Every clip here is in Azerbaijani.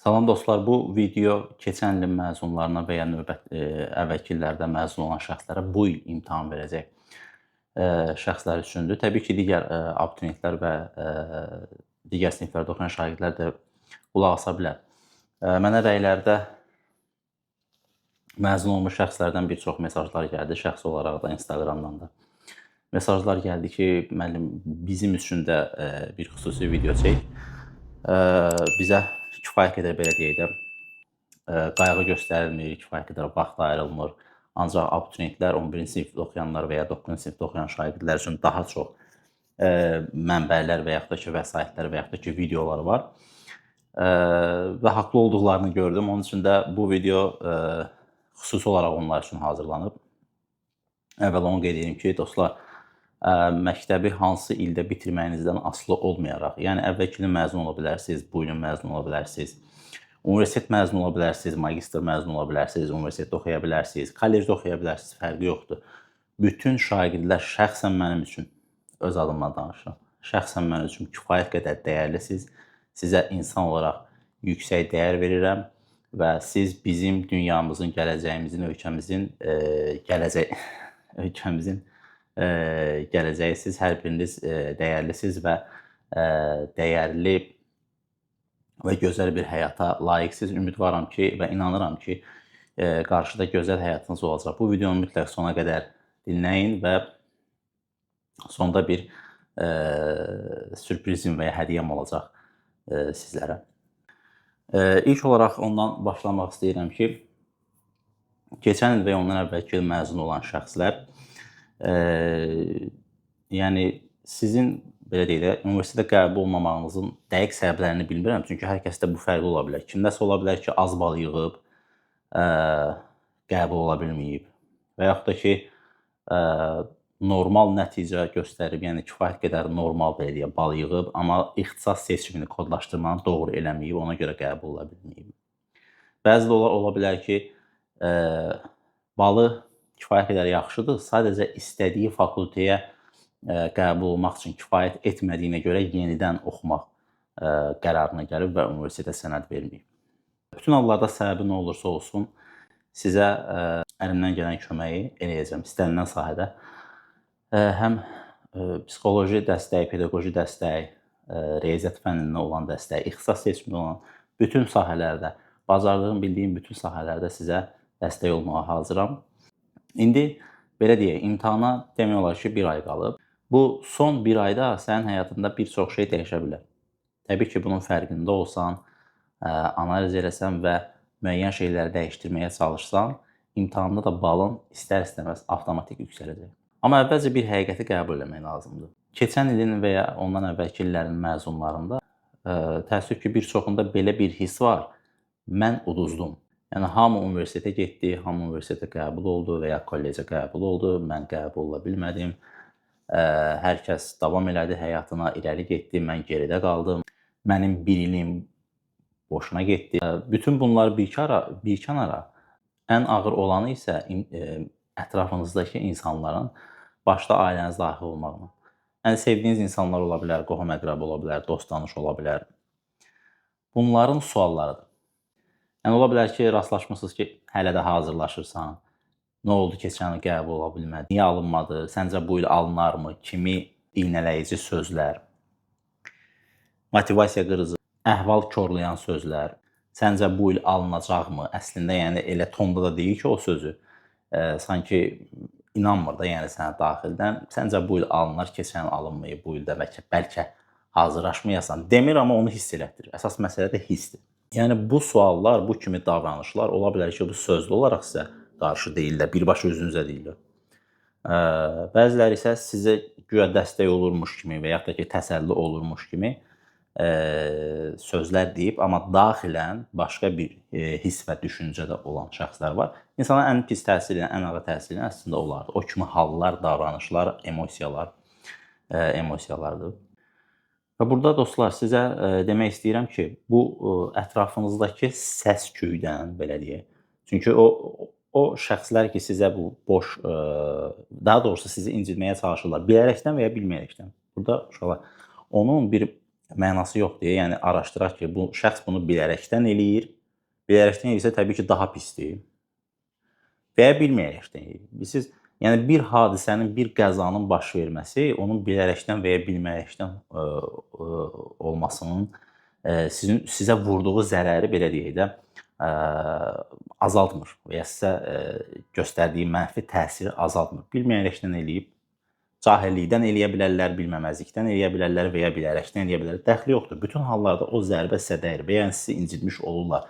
Salam dostlar, bu video keçən ilin məzunlarına və ya əvvəlki illərdə məzun olan şəxslərə bu il imtahan verəcək şəxslər üçündür. Təbii ki, digər abituriyentlər və digər siniflərdə oxuyan şagirdlər də qulaq asa bilər. Mənə rəylərdə məzun olmuş şəxslərdən bir çox mesajlar gəldi, şəxsi olaraq da, Instagramdan da. Mesajlar gəldi ki, müəllim, bizim üçün də bir xüsusi video çək. Bizə kifayət qədər, belə deyək də, qayğı göstərilmir, kifayət qədər vaxt ayrılmır. Ancaq abituriyentlər 11-ci sinifdə oxuyanlar və ya 9-cu sinifdə oxuyan şagirdlər üçün daha çox mənbələr və yaxud da ki, vəsaitlər və yaxud da ki, videolar var. Və haqlı olduqlarını gördüm. Onun üçün də bu video xüsusi olaraq onlar üçün hazırlanıb. Əvvəla onu qeyd edeyim ki, dostlar, məktəbi hansı ildə bitirməyinizdən asılı olmayaraq, yəni əvvəlki ilin məzun ola bilərsiniz, bu ilin məzun ola bilərsiniz, universitet məzun ola bilərsiniz, magistr məzun ola bilərsiniz, universitetdə oxuya bilərsiniz, kollecdə oxuya bilərsiniz, fərqi yoxdur. Bütün şagirdlər şəxsən mənim üçün, öz adımdan danışıram, şəxsən mənim üçün kifayət qədər dəyərlisiniz. Sizə insan olaraq yüksək dəyər verirəm və siz bizim dünyamızın, gələcəyimizin, ölkəmizin gələcəksiniz, hər biriniz dəyərlisiniz və dəyərli və gözəl bir həyata layiqsiniz. Ümidvaram ki və inanıram ki, qarşıda gözəl həyatınız olacaq. Bu videonu mütləq sona qədər dinləyin və sonda bir sürprizim və ya hədiyyəm olacaq sizlərə. İlk olaraq ondan başlamaq istəyirəm ki, keçən il və ya ondan əvvəlki il məzun olan şəxslər, yəni sizin, belə deyək də, universitetə qəbul olmamağınızın dəqiq səbəblərini bilmirəm. Çünki hər kəsdə bu fərqli ola bilər. Kimdəsə ola bilər ki, az bal yığıb, qəbul ola bilməyib. Və yaxud da ki, normal nəticə göstərib, yəni kifayət qədər normal, belə deyək, bal yığıb, amma ixtisas seçimini, kodlaşdırmanı doğru eləməyib, ona görə qəbul ola bilməyib. Bəzi də ola bilər ki, balı kifayət qədər yaxşıdır, sadəcə istədiyi fakültəyə qəbul olmaq üçün kifayət etmədiyinə görə yenidən oxumaq qərarına gəlib və universitetə sənəd verməyib. Bütün hallarda səbəbi nə olursa olsun, sizə əlimdən gələn köməyi eləyəcəm istənilən sahədə. Həm psixoloji dəstək, pedaqoji dəstək, riyaziyyat fənninə olan dəstək, ixtisas seçimində olan bütün sahələrdə, bacardığım, bildiyim bütün sahələrdə sizə dəstək olmağa hazıram. İndi belə deyək, imtahana demək olar ki, bir ay qalıb. Bu son bir ayda sənin həyatında bir çox şey dəyişə bilər. Təbii ki, bunun fərqində olsan, analiz eləsən və müəyyən şeyləri dəyişdirməyə çalışsan, imtahanda da balın istər-istəməz avtomatik yüksələcək. Amma əvvəlcə bir həqiqəti qəbul etmək lazımdır. Keçən ilin və ya ondan əvvəlki illərin məzunlarında təəssüf ki, bir çoxunda belə bir hiss var, mən uduzdum. Yəni, hamı universitetə getdi, hamı universitetə qəbul oldu və ya kollecə qəbul oldu, mən qəbul ola bilmədim. Hər kəs davam elədi həyatına, irəli getdi, mən geridə qaldım. Mənim bir ilim boşuna getdi. Bütün bunlar bir kənara, ən ağır olanı isə ətrafınızdakı insanların, başda ailəniz daxil olmaqla. Yəni, sevdiyiniz insanlar ola bilər, qohum-əqrəb ola bilər, dost-tanış ola bilər. Bunların suallarıdır. Yəni, ola bilər ki, rastlaşmısınız ki, hələ də hazırlaşırsan. Nə oldu, keçən il qəbul ola bilmədi? Niyə alınmadı? Səncə bu il alınarmı? Kimi iynələyici sözlər, motivasiya qırıcı, əhval korlayan sözlər. Səncə bu il alınacaqmı? Əslində, yəni elə tonda da deyir ki, o sözü sanki inanmır da, yəni sənə daxildən. Səncə bu il alınar, keçən il alınmayıb, bu ildə bəlkə hazırlaşmayasan. Demir, amma onu hiss elətdirir. Əsas məsələ də hissdir. Yəni, bu suallar, bu kimi davranışlar ola bilər ki, bu sözlü olaraq sizə qarşı deyirlər, birbaşa özünüzə deyirlər. Bəziləri isə sizə güya dəstək olurmuş kimi və yaxud da ki, təsəlli olurmuş kimi sözlər deyib, amma daxilən başqa bir hiss və düşüncədə olan şəxslər var. İnsana ən pis təsir edən, ən ağır təsir edən əslində onlardır. O kimi hallar, davranışlar, emosiyalardır. Və burada dostlar, sizə demək istəyirəm ki, bu ətrafınızdakı səs-küydən, belə deyək. Çünki o şəxslər ki, sizə bu boş, daha doğrusu sizi incitməyə çalışırlar, bilərəkdən və ya bilməyərəkdən. Burada uşaqlar, onun bir mənası yoxdur. Yəni araşdıraq ki, bu şəxs bunu bilərəkdən eləyir. Bilərəkdən eləyirsə təbii ki, daha pisdir. Və ya bilməyərəkdən eləyir. Bilirsiniz, yəni bir hadisənin, bir qəzanın baş verməsi onun bilərəkdən və ya bilməyərəkdən olmasının sizə vurduğu zərəri belə deyək də azaltmır və ya sizə göstərdiyi mənfi təsiri azaltmır. Bilməyərəkdən eləyib, cahillikdən eləyə bilərlər, bilməməzlikdən eləyə bilərlər və ya bilərəkdən eləyə bilərlər. Dəxli yoxdur. Bütün hallarda o zərbə sizə dəyir və yəni sizi incitmiş olurlar.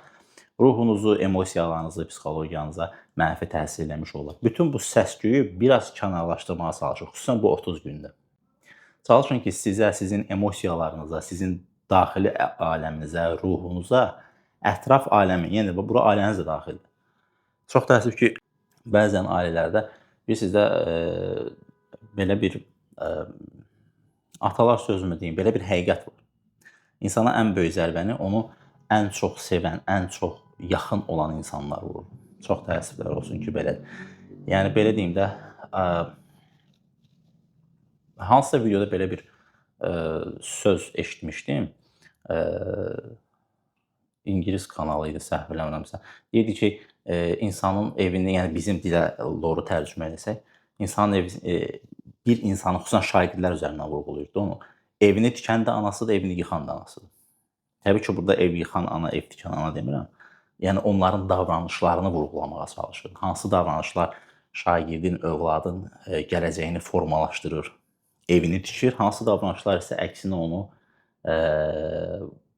Ruhunuzu, emosiyalarınızı, psixologiyanıza mənfi təsir eləmiş olurlar. Bütün bu səs-küyü biraz kənarlaşdırmağa çalışın, xüsusən bu 30 gündə. Çalışın ki, sizə, sizin emosiyalarınıza, sizin daxili aləminizə, ruhunuza, ətraf aləmi, yəni bura ailəniz də daxildir. Çox təəssüf ki, bəzən ailələrdə bilirsiniz də belə bir atalar sözümü deyim, belə bir həqiqət var. İnsana ən böyük zərbəni onu ən çox sevən, ən çox yaxın olan insanlar vurur. Çox təəssüflər olsun ki, belədir. Yəni belə deyim də, hansısa videoda belə bir söz eşitmişdim. İngilis kanalı idi, səhv eləmirəmsə. Deyirdi ki, insanın evini, yəni bizim dilə doğru tərcümə etsək, insanın evi, bir insanın, xüsusən şagirdlər üzərindən vurğulayırdı onu. Evini tikən də anasıdır, evini yıxan da anasıdır. Təbii ki, burada ev yıxan ana, ev tikən ana demirəm. Yəni onların davranışlarını vurğulamağa çalışır. Hansı davranışlar şagirdin, övladın gələcəyini formalaşdırır, evini tikir, hansı davranışlar isə əksinə onu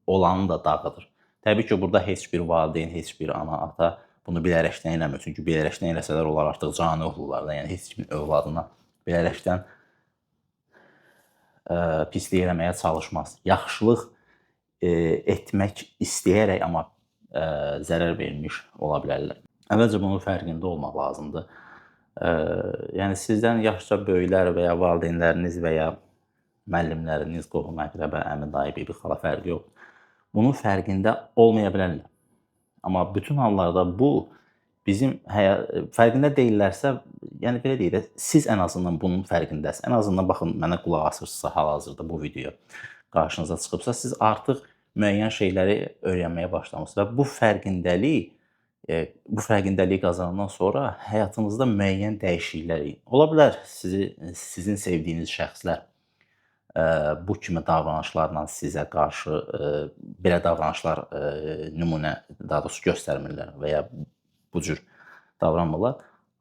olanı da dağıdır. Təbii ki, burada heç bir valideyn, heç bir ana, ata bunu bilərəkdən eləmir. Çünki bilərəkdən eləsələr onlar artıq cani olurlar da. Yəni heç kimin övladına bilərəkdən pislik eləməyə çalışmaz. Yaxşılıq etmək istəyərək, amma zərər vermiş ola bilərlər. Əvvəlcə bunun fərqində olmaq lazımdır. Yəni sizdən yaşca böyüklər və ya valideynləriniz və ya müəllimləriniz, qohum-əqrəbə, əmi, dayı, bibi, xala fərqi yoxdur. Bunun fərqində olmaya bilərlər. Amma bütün hallarda bu bizim fərqində deyillərsə, yəni belə deyək də, siz ən azından bunun fərqindəsiniz. Ən azından baxın, mənə qulaq asırsınızsa hal-hazırda bu video qarşınıza çıxıbsa, siz artıq müəyyən şeyləri öyrənməyə başlamısınız və bu fərqindəliyi qazanandan sonra həyatınızda müəyyən dəyişikliklər ola bilər. Sizin sevdiyiniz şəxslər bu kimi davranışlarla sizə qarşı belə davranışlar nümunə, daha doğrusu göstərmirlər və ya bu cür davranmırlar.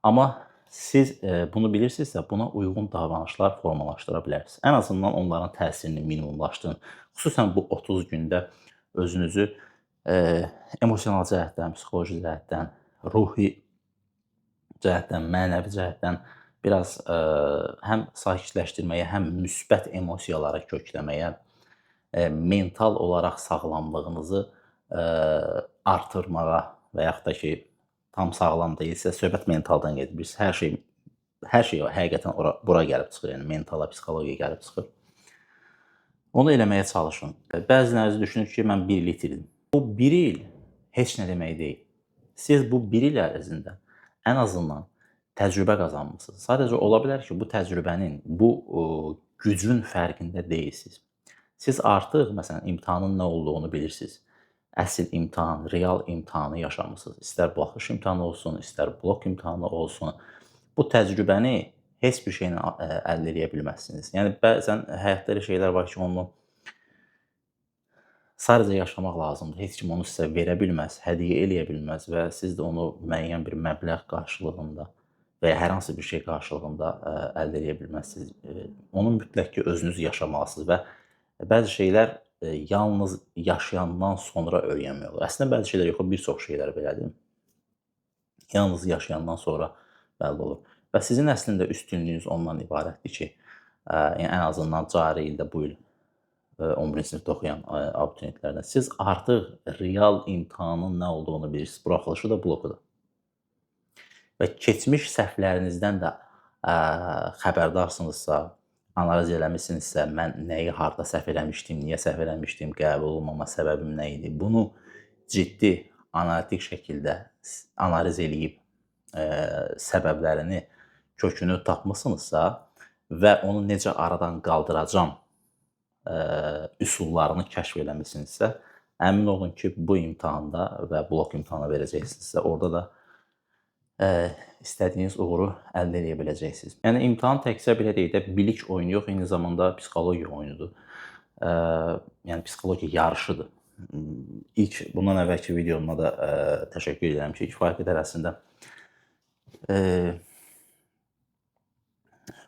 Amma siz bunu bilirsinizsə, buna uyğun davranışlar formalaşdıra bilərsiniz. Ən azından onların təsirini minimumlaşdırın. Xüsusən bu 30 gündə özünüzü emosional cəhətdən, psixoloji cəhətdən, ruhi cəhətdən, mənəvi cəhətdən biraz həm sakitləşdirməyə, həm müsbət emosiyalara kökləməyə, mental olaraq sağlamlığınızı artırmağa və yaxud da ki, tam sağlam deyilsə, söhbət mentaldan gedir. Biz hər şey həqiqətən bura gəlib çıxır, yəni mentala, psixologiyaya gəlib çıxır. Onu eləməyə çalışın. Bəziləriniz düşünür ki, mən 1 il itirdim. Bu 1 il heç nə demək deyil. Siz bu 1 il ərzində ən azından təcrübə qazanmısınız. Sadəcə ola bilər ki, bu təcrübənin, bu gücün fərqində deyilsiniz. Siz artıq, məsələn, imtahanın nə olduğunu bilirsiniz. Əsl imtahan, real imtahanı yaşamısınız. İstər buraxılış imtahanı olsun, istər blok imtahanı olsun. Bu təcrübəni heç bir şeylə əldə edə bilməzsiniz. Yəni, bəzən həyatda elə şeylər var ki, onu sadəcə yaşamaq lazımdır. Heç kim onu sizə verə bilməz, hədiyyə eləyə bilməz və siz də onu müəyyən bir məbləğ qarşılığında və ya hər hansı bir şey qarşılığında əldə edə bilməzsiniz. Onu mütləq ki, özünüz yaşamalısınız və bəzi şeylər yalnız yaşayandan sonra öyrənmək olur. Əslində, bəzi şeylər yox, bir çox şeylər belədir. Yalnız yaşayandan sonra bəlli olur. Və sizin əslində üstünlüyünüz ondan ibarətdir ki, yəni ən azından cari ildə bu il 11-ci sinifdə oxuyan abituriyentlərdən siz artıq real imtahanın nə olduğunu bilirsiniz. Buraxılışı da, bloku da. Və keçmiş səhvlərinizdən də xəbərdarsınızsa, analiz eləmişsinizsə, mən nəyi harda səhv eləmişdim, niyə səhv eləmişdim, qəbul olmama səbəbim nə idi? Bunu ciddi, analitik şəkildə analiz eləyib səbəblərini, kökünü tapmısınızsa və onu necə aradan qaldıracam üsullarını kəşf eləmisinizsə, əmin olun ki, bu imtahanda və blok imtahanı verəcəksinizsə, orada da istədiyiniz uğuru əldə edə biləcəksiniz. Yəni imtahan təkcə belə deyək də bilik oyunu yox, eyni zamanda psixologiya oyunudur. Yəni psixologiya yarışıdır. İlk bundan əvvəlki videomda da təşəkkür edirəm ki, kifayət qədər əslində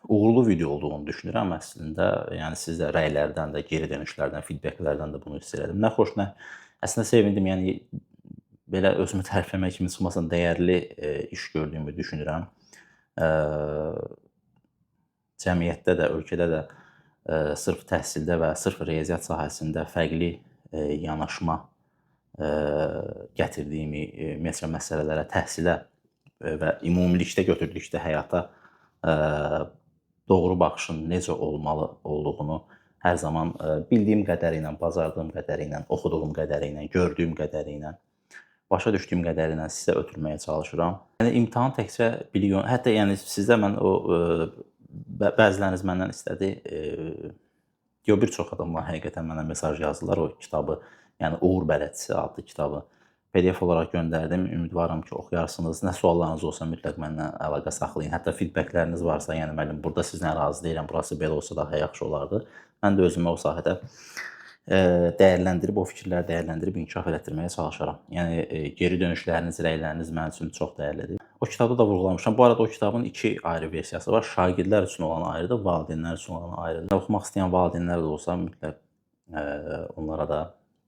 uğurlu video olduğunu düşünürəm əslində. Yəni siz də rəylərdən də, geri dönüşlərdən, feedbacklərdən də bunu hiss elədim. Nə xoş, nə əslində sevindim. Yəni belə özümü tərifləmək kimi çıxmasın, dəyərli iş gördüyümü düşünürəm. Cəmiyyətdə də, ölkədə də sırf təhsildə və sırf riyaziyyat sahəsində fərqli yanaşma gətirdiyimi, ümumiyyətlə məsələlərə, təhsilə və ümumilikdə götürdükdə həyata doğru baxışın necə olmalı olduğunu hər zaman bildiyim qədəri ilə, bacardığım qədəri ilə, oxuduğum qədəri ilə, gördüyüm qədəri ilə, başa düşdüyüm qədəri ilə sizə ötürməyə çalışıram. Yəni imtahan təkcə bilik, hətta yəni sizdə mən o bəziləriniz məndən istədi. Bir çox adamlar həqiqətən mənə mesaj yazdılar o kitabı, yəni Uğur Bələdçisi adlı kitabı PDF olaraq göndərdim. Ümidvaram ki, oxuyarsınız. Nə suallarınız olsa mütləq məndən əlaqə saxlayın. Hətta feedbackləriniz varsa, yəni müəllim, burada sizlə razı deyiləm, burası belə olsa daha yaxşı olardı. Mən də özümü o sahədə dəyərləndirib, o fikirləri dəyərləndirib inkişaf elətdirməyə çalışaram. Yəni geri dönüşləriniz, rəyləriniz mənim üçün çox dəyərlidir. O kitabda da vurğulamışam. Bu arada o kitabın 2 ayrı versiyası var. Şagirdlər üçün olan ayrıdır, valideynlər üçün olan ayrıdır. Oxumaq istəyən valideynlər də olsa mütləq onlara da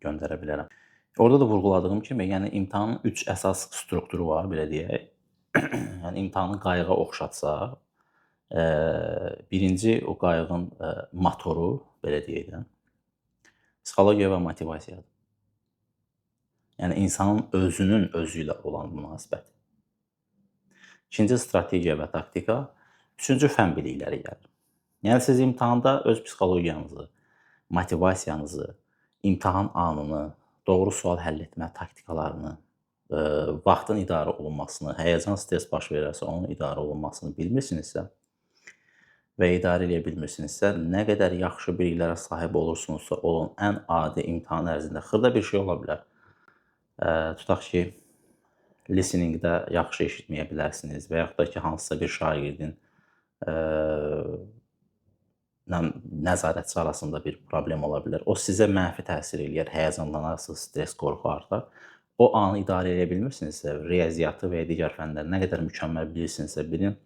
göndərə bilərəm. Orada da vurğuladığım kimi, yəni imtahanın 3 əsas strukturu var, belə deyək. Yəni imtahanı qayığa oxşatsaq, birinci o qayığın motoru, belə deyək də, psixologiya və motivasiyadır. Yəni insanın özünün özü ilə olan münasibəti. İkinci strategiya və taktika, üçüncü fən bilikləri gəlir. Yəni siz imtahanda öz psixologiyanızı, motivasiyanızı, imtahan anını, doğru sual həll etmə taktikalarını, vaxtın idarə olunmasını, həyəcan, stres baş verərsə onun idarə olunmasını bilmirsinizsə və idarə edə bilmirsinizsə, nə qədər yaxşı biliklərə sahib olursunuzsa olun, ən adi imtahan ərzində xırda bir şey ola bilər. Tutaq ki, listeningdə yaxşı eşitməyə bilərsiniz və yaxud da ki, hansısa bir şagirdin nəzarətçi arasında bir problem ola bilər. O sizə mənfi təsir eləyər, həyəcanlanarsınız, stres, qorxu artar. O anı idarə edə bilmirsinizsə, riyaziyyatı və ya digər fənləri nə qədər mükəmməl bilirsinizsə bilin,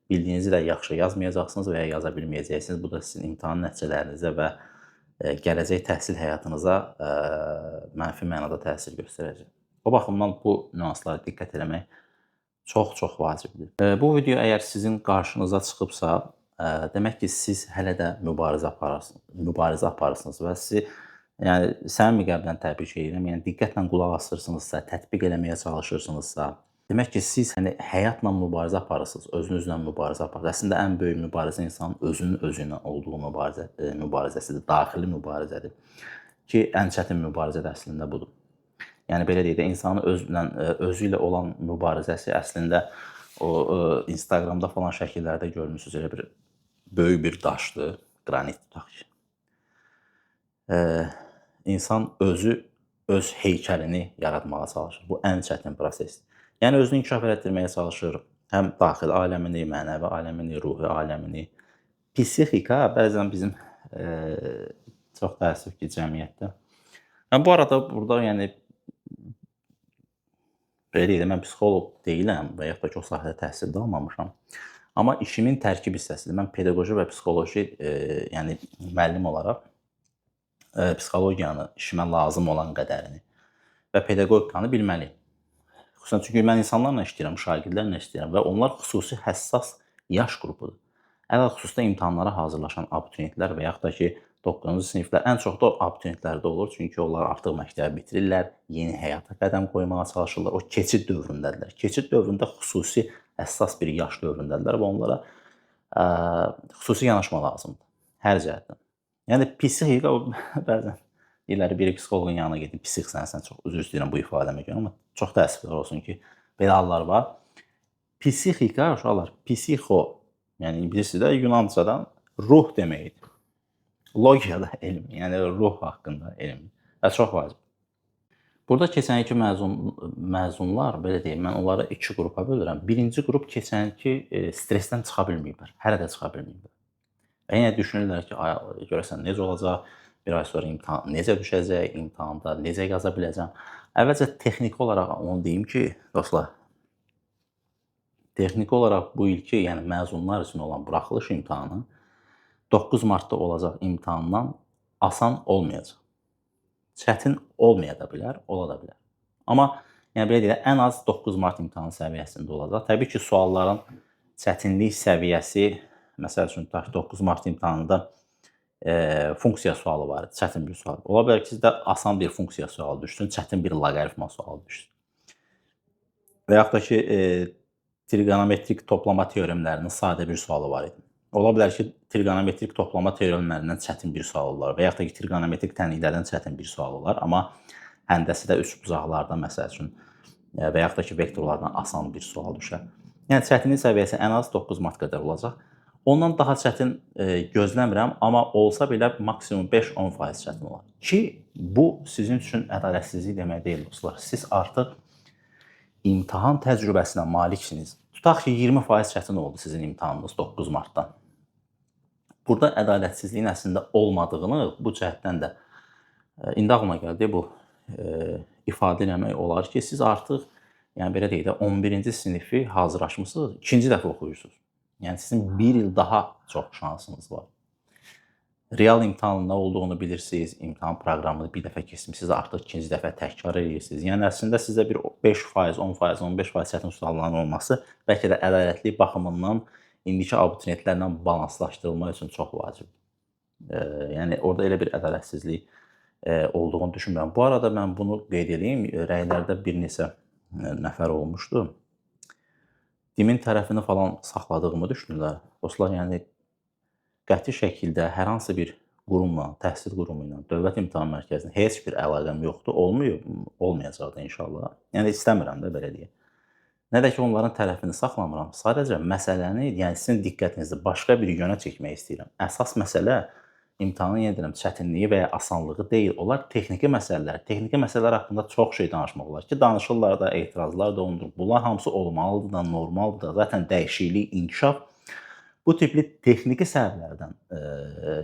bildiyinizi də yaxşı yazmayacaqsınız və ya yaza bilməyəcəksiniz. Bu da sizin imtahan nəticələrinizə və gələcək təhsil həyatınıza mənfi mənada təsir göstərəcək. O baxımdan bu nüanslara diqqət eləmək çox vacibdir. Bu video əgər sizin qarşınıza çıxıbsa, demək ki, siz hələ də mübarizə aparırsınız və sizi səmimi qəlbdən təbrik edirəm. Yəni diqqətlə qulaq asırsınızsa, tətbiq eləməyə çalışırsınızsa, demək ki, siz həyatla mübarizə aparırsınız, özünüzlə mübarizə aparırsınız. Əslində ən böyük mübarizə insanın özünün özü ilə olduğu mübarizəsidir, daxili mübarizədir ki, ən çətin mübarizə də əslində budur. Yəni belə deyək də, insanın özü ilə olan mübarizəsi əslində o Instagramda falan şəkillərdə görmüsünüz, elə bir böyük bir daşdır, qranit tutaq ki. İnsan öz heykəlini yaratmağa çalışır. Bu ən çətin prosesdir. Yəni özünü inkişaf elətdirməyə çalışır. Həm daxili aləmini, mənəvi aləmini, ruhi aləmini. Psixika bəzən bizim çox təəssüf ki, cəmiyyətdə. Bu arada burada yəni belə deyək də, mən psixoloq deyiləm və yaxud da ki, o sahədə təhsil də almamışam. Amma işimin tərkib hissəsidir. Mən pedaqoji və psixoloji, yəni müəllim olaraq psixologiyanı, işimə lazım olan qədərini və pedaqogikanı bilməliyim. Xüsusən çünki mən insanlarla işləyirəm, şagirdlərlə işləyirəm və onlar xüsusi həssas yaş qrupudur. Ələlxüsusda imtahanlara hazırlaşan abituriyentlər və yaxud da ki, 9-cu siniflər ən çox da abituriyentlərdə olur. Çünki onlar artıq məktəbi bitirirlər, yeni həyata qədəm qoymağa çalışırlar. O keçid dövründədirlər. Keçid dövründə xüsusi həssas bir yaş dövründədirlər və onlara xüsusi yanaşma lazımdır. Hər cəhətdən. Yəni psixika bəzən deyirlər bir psixoloqun yanına gedib, psixsən, sən çox üzr istəyirəm bu ifadəmə görə, amma çox təəssüflər olsun ki, belə hallar var. Psixika, uşaqlar, psixo, yəni bilirsiniz də Yunancadan ruh deməkdir. Logikada elm, yəni ruh haqqında elm və çox vacib. Burada keçən ilki məzunlar, belə deyim, mən onları 2 qrupa bölürəm. Birinci qrup keçən ilki stressdən çıxa bilməyiblər, hələ də çıxa bilməyiblər. Və yenə düşünürlər ki, ay görəsən necə olacaq, bir ay sonra imtahan necə düşəcək, imtahanda necə yaza biləcəm. Əvvəlcə texniki olaraq onu deyim ki, dostlar, texniki olaraq bu ilki, yəni məzunlar üçün olan buraxılış imtahanı 9 martda olacaq imtahandan asan olmayacaq. Çətin olmaya da bilər, ola da bilər. Amma yəni belə deyək, ən az 9 mart imtahanı səviyyəsində olacaq. Təbii ki, sualların çətinlik səviyyəsi, məsəl üçün, tutaq ki, 9 mart imtahanında funksiya sualı var, çətin bir sual. Ola bilər ki, sizdə asan bir funksiya sualı düşsün, çətin bir loqaritma sualı düşsün. Və yaxud da ki, trigonometrik toplama teoremlərinin sadə bir sualı var idi. Ola bilər ki, trigonometrik toplama teoremlərindən çətin bir sual olar və yaxud da ki, trigonometrik tənliklərdən çətin bir sual olar, amma həndəsədə üçbucaqlardan, məsəl üçün, və yaxud da ki, vektorlardan asan bir sual düşər. Yəni, çətinlik səviyyəsi ən az 9 mart qədər olacaq. Ondan daha çətin gözləmirəm, amma olsa belə maksimum 5-10% çətin olar. Ki, bu sizin üçün ədalətsizlik demək deyil, dostlar. Siz artıq imtahan təcrübəsinə maliksiniz. Tutaq ki, 20% çətin oldu sizin imtahanınız 9 martdan. Burada ədalətsizliyin əslində olmadığını bu cəhətdən də indi ağlıma gəldi bu ifadə eləmək olar ki, siz artıq, yəni belə deyək də, 11-ci sinifi hazırlaşmısınız, 2-ci dəfə oxuyursunuz. Yəni sizin 1 il daha çox şansınız var. Real imtahanın nə olduğunu bilirsiniz, imtahan proqramını bir dəfə keçmisiniz, artıq 2-ci dəfə təkrar edirsiniz. Yəni əslində sizə bir 5%, 10%, 15% çətin sualların olması bəlkə də ədalətli baxımından indiki abituriyentlərlə balanslaşdırılmaq üçün çox vacibdir. Yəni orada elə bir ədalətsizlik olduğunu düşünmürəm. Bu arada mən bunu qeyd edeyim, rəylərdə bir neçə nəfər olmuşdu. Dimin tərəfini falan saxladığımı düşünürlər. Dostlar, yəni qəti şəkildə hər hansı bir qurumla, təhsil qurumu ilə, dövlət imtahan mərkəzinə heç bir əlaqəm yoxdur, olmayacaq da inşallah. Yəni istəmirəm də belə deyək. Nə də ki, onların tərəfini saxlamıram. Sadəcə məsələni, yəni sizin diqqətinizi başqa bir yönə çəkmək istəyirəm. Əsas məsələ imtahanın, yenə deyirəm, çətinliyi və ya asanlığı deyil. Onlar texniki məsələlər. Texniki məsələlər haqqında çox şey danışmaq olar ki, danışırlar da, etirazlar da ondur. Bunlar hamısı olmalıdır da, normaldır da. Zaten dəyişiklik, inkişaf bu tipli texniki səbəblərdən,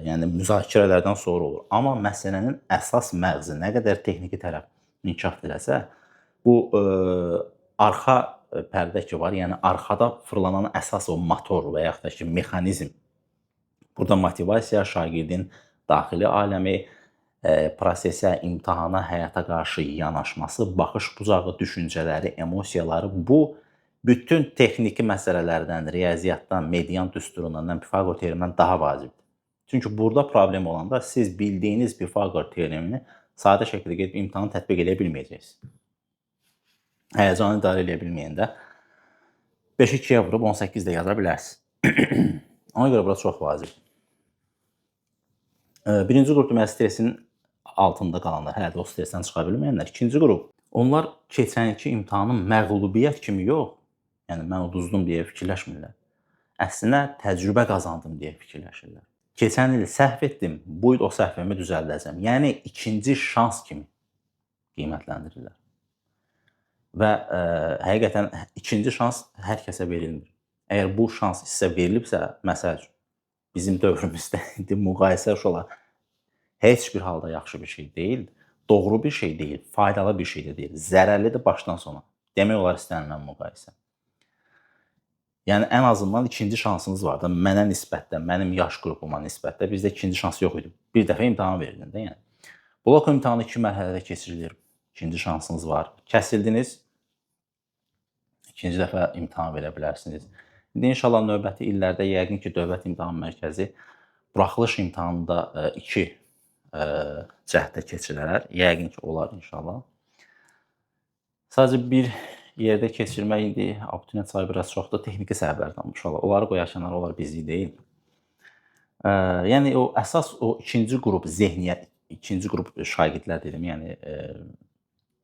yəni müzakirələrdən sonra olur. Amma məsələnin əsas məğzi nə qədər texniki tərəf inkişaf eləsə, bu arxa pərdə ki var, yəni arxada fırlanan əsas o motor və yaxud da ki, mexanizm. Burada motivasiya, şagirdin daxili aləmi, prosesə, imtahana, həyata qarşı yanaşması, baxış bucağı, düşüncələri, emosiyaları, bu bütün texniki məsələlərdən, riyaziyyatdan, median düsturundan, Pifaqor teoremindən daha vacibdir. Çünki burada problem olanda siz bildiyiniz Pifaqor teoremini sadə şəkildə gedib imtahanı tətbiq edə bilməyəcəksiniz. Həyəcanı idarə edə bilməyəndə 5-i 2-yə vurub 18 də yaza bilərsiniz. Ona görə bura çox vacib. Birinci qrup deməli stresin altında qalanlar, hələ də o stresdən çıxa bilməyənlər. İkinci qrup, onlar keçən ilki imtahanın məğlubiyyət kimi yox, yəni mən uduzdum deyə fikirləşmirlər. Əslində təcrübə qazandım deyə fikirləşirlər. Keçən il səhv etdim, bu il o səhvimi düzəldəcəm. Yəni ikinci şans kimi qiymətləndirirlər. Və həqiqətən ikinci şans hər kəsə verilmir. Əgər bu şans sizə verilibsə, məsəl üçün, bizim dövrümüzdə indi müqayisə olaraq heç bir halda yaxşı bir şey deyil, doğru bir şey deyil, faydalı bir şey də deyil, zərərlidir başdan sona. Demək olar istənilən müqayisə. Yəni ən azından ikinci şansınız var da, mənə nisbətdə, mənim yaş qrupuma nisbətdə bizdə ikinci şans yox idi. Bir dəfə imtahan verirdin də, yəni. Blok imtahanı 2 mərhələdə keçirilir. İkinci şansınız var. Kəsildiniz, ikinci dəfə imtahan verə bilərsiniz. İndi inşallah növbəti illərdə yəqin ki, Dövlət İmtahan Mərkəzi buraxılış imtahanında 2 cəhdə keçirərlər. Yəqin ki, olar inşallah. Sadəcə bir yerdə keçirmək indi abituriyent sayı biraz çoxdur, texniki səbəblərdən inşallah. Onları qoyarkənlər, onlar bizlik deyil. Yəni o əsas o ikinci qrup zehniyyət, ikinci qrup şagirdlər dedim, yəni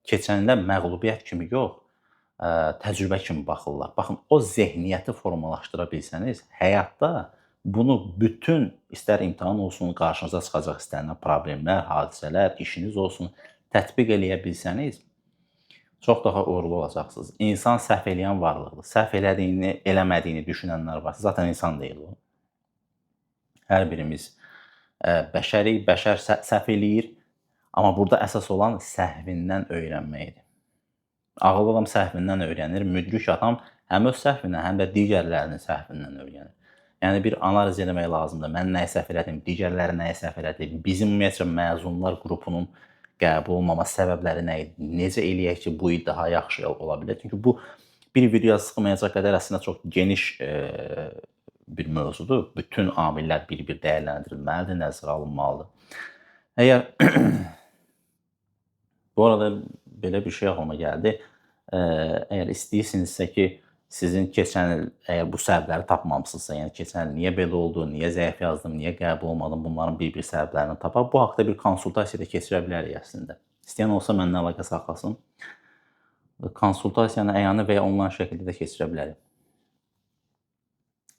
keçənlər məğlubiyyət kimi yox, təcrübə kimi baxırlar. Baxın, o zehniyyəti formalaşdıra bilsəniz, həyatda Bunu bütün istər imtahan olsun, qarşınıza çıxacaq istənilən problemlər, hadisələr, işiniz olsun, tətbiq eləyə bilsəniz, çox daha uğurlu olacaqsınız. İnsan səhv eləyən varlıqdır. Səhv elədiyini, eləmədiyini düşünənlər var. Zaten insan deyil o. Hər birimiz bəşərik, bəşər səhv eləyir. Amma burada əsas olan səhvindən öyrənməkdir. Ağıllı adam səhvindən öyrənir, müdrik adam həm öz səhvindən, həm də digərlərinin səhvindən öyrənir. Yəni bir analiz eləmək lazımdır. Mən nəyi səhv elədim, digərləri nəyi səhv elədi, bizim ümumiyyətlə məzunlar qrupunun qəbul olmama səbəbləri nə idi, necə eləyək ki, bu il daha yaxşı ola bilər. Çünki bu bir videoya sıxmayacaq qədər əslində çox geniş bir mövzudur. Bütün amillər bir-bir dəyərləndirilməlidir, nəzərə alınmalıdır. Əgər bu arada belə bir şey ağlıma gəldi. Əgər istəyirsinizsə ki, sizin keçən il əgər bu səbəbləri tapmamısınızsa, yəni keçən il niyə belə oldu, niyə zəif yazdım, niyə qəbul olmadım, bunların bir-bir səbəblərini tapaq. Bu haqda bir konsultasiya da keçirə bilərik əslində. İstəyən olsa mənimlə əlaqə saxlasın. Konsultasiyanı əyani və ya onlayn şəkildə də keçirə bilərik.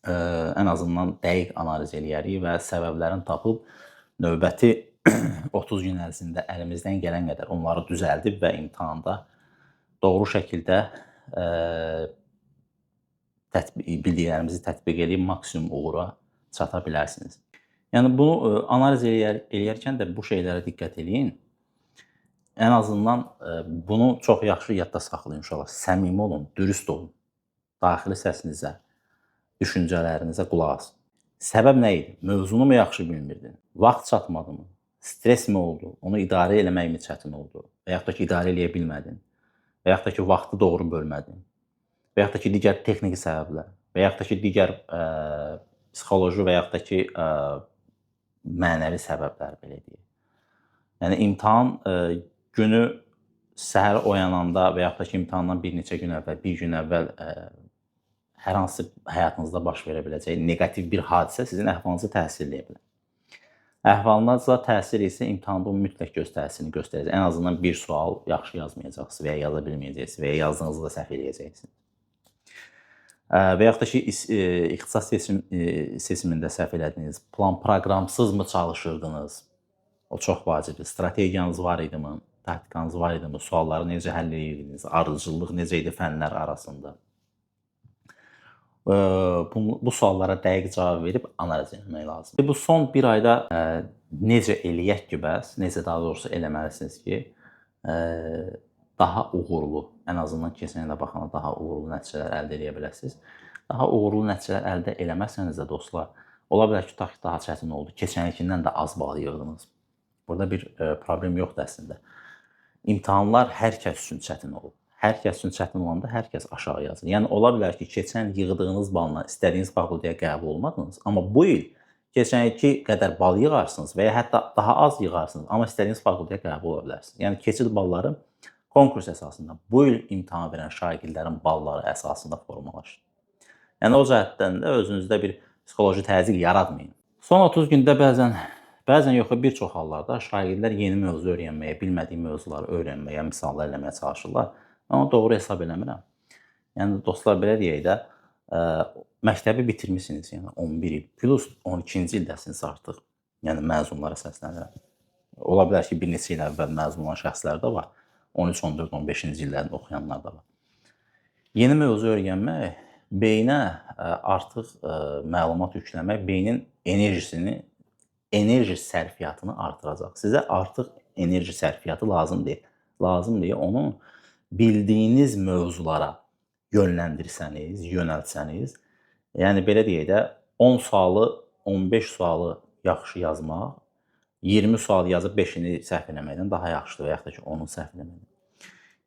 Ən azından dəqiq analiz eləyərik və səbəblərini tapıb növbəti 30 gün ərzində əlimizdən gələn qədər onları düzəldib və imtahanda doğru şəkildə bildiklərimizi tətbiq edib maksimum uğura çata bilərsiniz. Yəni bunu analiz eləyərkən də bu şeylərə diqqət eləyin. Ən azından bunu çox yaxşı yadda saxlayın inşallah. Səmimi olun, dürüst olun. Daxili səsinizə, düşüncələrinizə qulaq asın. Səbəb nə idi? Mövzunu mu yaxşı bilmirdin? Vaxt çatmadı mı? Stres mi oldu? Onu idarə eləmək mi çətin oldu? Və yaxud da ki, idarə eləyə bilmədin? Və yaxud da ki, vaxtı doğru bölmədin? Və yaxud da ki, digər texniki səbəblər? Və yaxud da ki, digər psixoloji və yaxud da ki, mənəvi səbəblər, belə deyək. Yəni, imtahan günü səhər oyananda və yaxud da ki, imtahandan bir neçə gün əvvəl, bir gün əvvəl hər hansı həyatınızda baş verə biləcək negativ bir hadisə sizin əhvalınızı təsir edə bilər. Əhvalınızda təsir isə imtahanda o mütləq göz təsirini göstərəcək. Ən azından bir sual yaxşı yazmayacaqsınız və ya yaza bilməyəcəksiniz və ya yazdığınızı da səhv eləyəcəksiniz. Və yaxud da ki, ixtisas seçimində səhv elədiniz, plan proqramsızmı çalışırdınız? O çox vacibdir. Strategiyanız var idimi? Taktikanız var idimi? Sualları necə həll edirdiniz? Ardıcıllıq necə idi fənlər arasında? Bu suallara dəqiq cavab verib analiz etmək lazımdır. Bu son bir ayda necə eləyək ki, bəs, necə daha doğrusu eləməlisiniz ki, daha uğurlu, ən azından keçən ilə baxana daha uğurlu nəticələr əldə edə biləsiniz. Daha uğurlu nəticələr əldə eləməsəniz də dostlar, ola bilər ki, tutaq ki, daha çətin oldu. Keçənlikindən də az bal yığdınız. Burada bir problem yoxdur əslində. İmtahanlar hər kəs üçün çətin olub. Hər kəs üçün çətin olanda hər kəs aşağı yazır. Yəni, ola bilər ki, keçən yığdığınız balla istədiyiniz fakültəyə qəbul olmadınız, amma bu il keçən ilki qədər bal yığarsınız və ya hətta daha az yığarsınız, amma istədiyiniz fakültəyə qəbul ola bilərsiniz. Yəni, keçid balları konkurs əsasında bu il imtahan verən şagirdlərin balları əsasında formalaşır. Yəni, o cəhətdən də özünüzdə bir psixoloji təzyiq yaratmayın. Son 30 gündə bəzən yox, bir çox hallarda şagirdlər yeni mövzu öyrənməyə, bilmədiyi mövzuları öyrənməyə, misallar eləməyə çalışırlar. Mən onu doğru hesab eləmirəm. Yəni, dostlar, belə deyək də, məktəbi bitirmişsiniz, yəni 11 il, plus 12-ci ildəsiniz artıq, yəni məzunlara səslənirəm. Ola bilər ki, bir neçə il əvvəl məzun olan şəxslər də var, 13, 14, 15-ci illərində oxuyanlar da var. Yeni mövzu öyrənmək, beyinə artıq məlumat yükləmək, beynin enerji sərfiyyatını artıracaq. Sizə artıq enerji sərfiyyatı lazım deyil. Lazım deyil, onu bildiyiniz mövzulara yönəltsəniz, yəni belə deyək də, 10 sualı, 15 sualı yaxşı yazmaq, 20 sual yazıb 5-ini səhv eləməkdən daha yaxşıdır və yaxud da ki, 10-u səhv eləməkdən.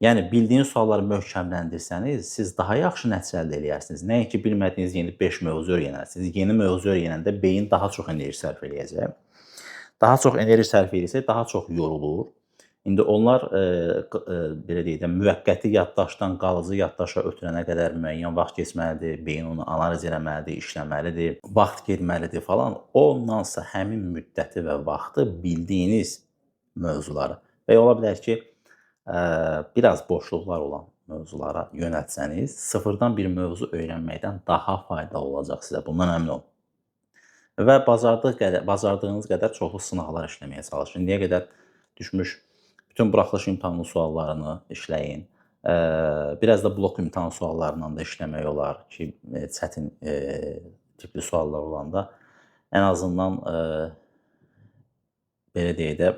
Yəni, bildiyiniz sualları möhkəmləndirsəniz, siz daha yaxşı nəticə əldə eləyərsiniz. Nəinki bilmədiyiniz yeni 5 mövzu öyrənərsiniz. Yeni mövzu öyrənəndə beyin daha çox enerji sərf eləyəcək. Daha çox enerji sərf eləyəcək, daha çox yorulur. İndi onlar, belə deyək də, müvəqqəti yaddaşdan qalıcı yaddaşa ötürənə qədər müəyyən vaxt keçməlidir, beyin onu analiz eləməlidir, işləməlidir, vaxt getməlidir falan. Ondansa həmin müddəti və vaxtı bildiyiniz mövzuları və ola bilər ki, biraz boşluqlar olan mövzulara yönəltsəniz, sıfırdan bir mövzu öyrənməkdən daha faydalı olacaq sizə. Bundan əmin olun. və bacardığınız qədər çoxlu sınaqlar işləməyə çalışın. İndiyə qədər düşmüş bütün buraxılış imtahanı suallarını işləyin. Biraz da blok imtahan suallarından da işləmək olar ki, çətin tipli suallar olanda ən azından belə deyək də